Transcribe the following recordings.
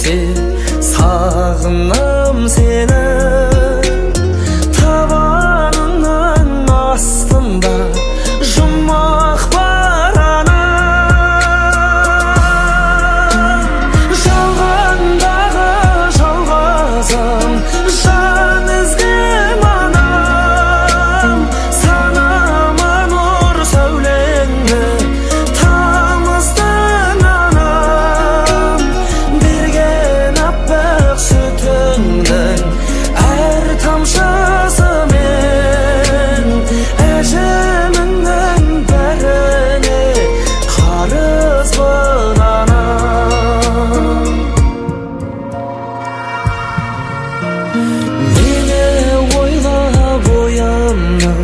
келсе, сағынам сені. Табаныңның астында жұмақ бар анам. Жалғандағы жалғызым, жан іздем анам. Санама нұр сәулеңді тамыздың анам. Берген аппақ сүтіңнің әр тамшысымен әжеміңнің бәріне қарызбын анам. Мені ойлап ойымның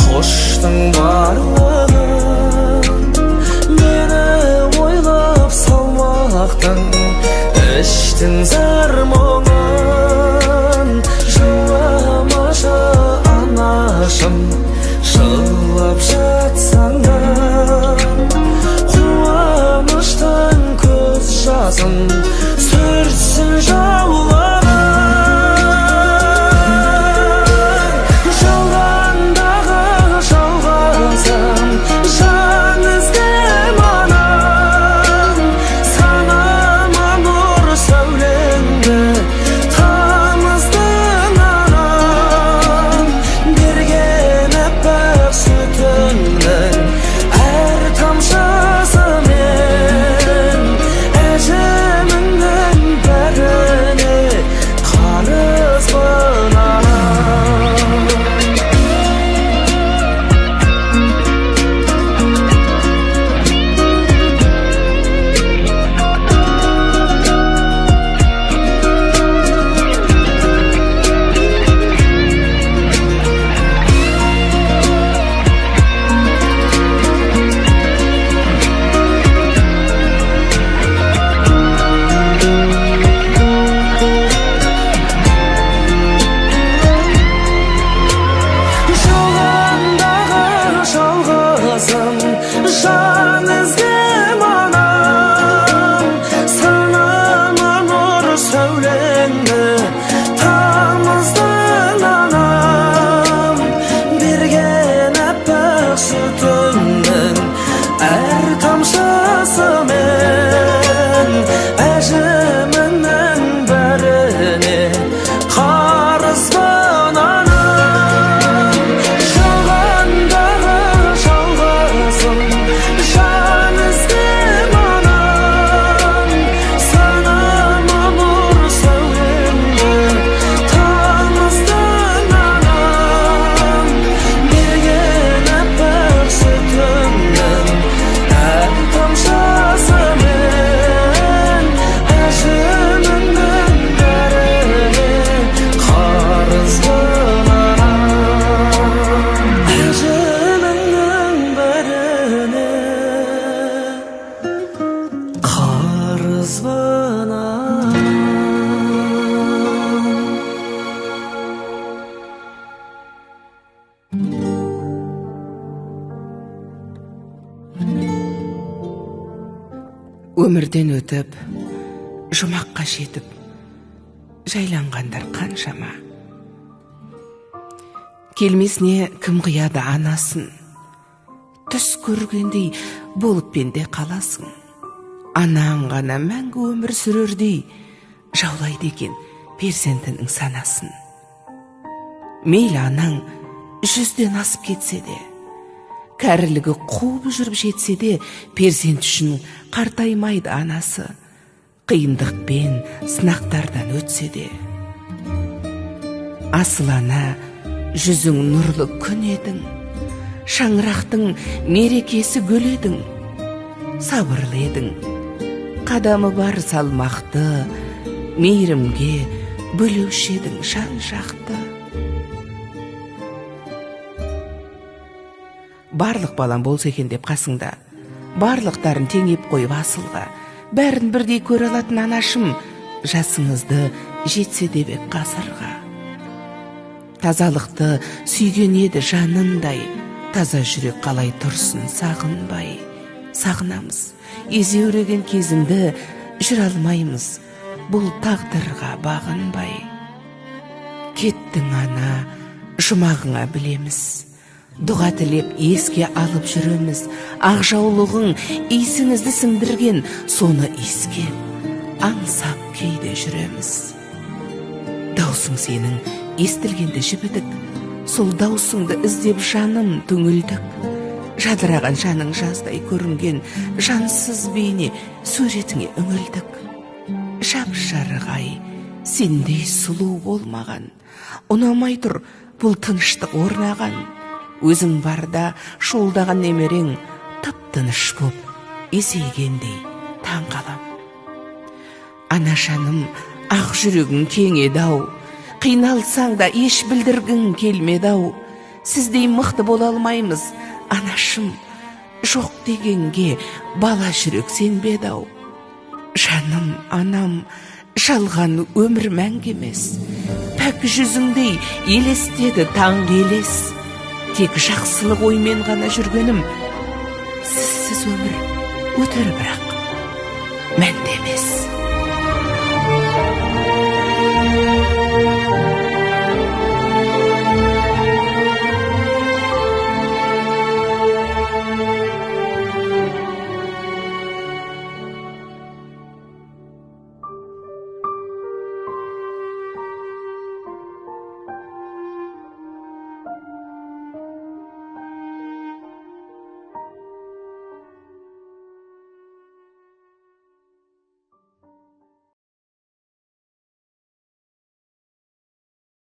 қоштың барлығын, мені ойлап салмақтың іштің зар мұңын. Жыламашы анашым, жылап жатсаң да, қуаныштың көз жасын сүртсін жаулығын. Жалғандағы жалғызым, жан іздем анам. Санама нұр сәулеңді тамыздың анам. Берген аппақ сүтіңнің әр тамшысымен әжеміңнің бәріне қарызбын анам. Жалғандағы жалғызым, жан іздем анам. Санама нұр сәулеңді тамыздың анам. Берген аппақ сүтіңнің әр тамшысымен әжеміңнің бәріне қарызбын анам. Жалғандағы жалғызым, жан іздем анам. Санама нұр сәулеңді тамыздың анам. Берген аппақ сүтіңнің әр тамшысымен әжеміңнің бәріне қарызбын анам. Әжеміңнің бәріне қарызбын анам. Өмірден өтіп, жұмаққа жетіп, жайланғандар қаншама. Келмесіне кім қияды анасын, түс көргендей болып пенде қаласың. Анаң ғана мәңгі өмір сүрердей жаулайды екен перзентінің санасын. Мейлі анаң 100-ден асып кетсе де, кәрілігі қуып жүріп жетсе де, перзент үшін қартаймайды анасы. Қиындықпен, сынақтардан өтсе де. Асыл ана, жүзің нұрлы күн едің, шаңырақтың мерекесі гүл едің. Сабырлы едің, қадамы бар салмақты, мейірімге бөлеуші едің жан жақты. Барлық балам болса екен деп қасыңда, барлықтарын теңеп қойып асылға, бәрін бірдей көре алатын анашым, жасыңызды жетсе де бек ғасырға. Тазалықты сүйген еді жанындай, таза жүрек қалай тұрсын сағынбай. Сағынамыз, езеуреген кезіңді жүр алмаймыз, бұл тағдырға бағынбай. Кеттің ана, жұмағыңа білеміз. Дұға тілеп еске алып жүреміз. Ақжаулығың исіңізді сіңдірген, соны иіскеп, аңсап кейде жүреміз. Даусың сенің естілгенді жібідік, сол даусыңды іздеп жаным түңілдік. Жадыраған жаның жаздай көрінген жансыз бейне суретіңе үңілдік. Жап-жарық ай, сендей сұлу болмаған, ұнамай тұр бұл тыныштық орнаған. Өзің барда шолдаған немерең тып-тыныш боп есейгендей таң қалам. Ана жаным, ақ жүрегің кең еді-ау, қиналсаң да еш білдіргің келмеді-ау. Сіздей мықты бола алмаймыз, анашым, жоқ дегенге бала жүрек сенбеді-ау. Жаным, анам, жалған өмір мәңгі емес. Пәк жүзіңдей елестеді таңғы елес. Тек жақсылық оймен ғана жүргенім, сізсіз өмір өтер бірақ мәнді емес.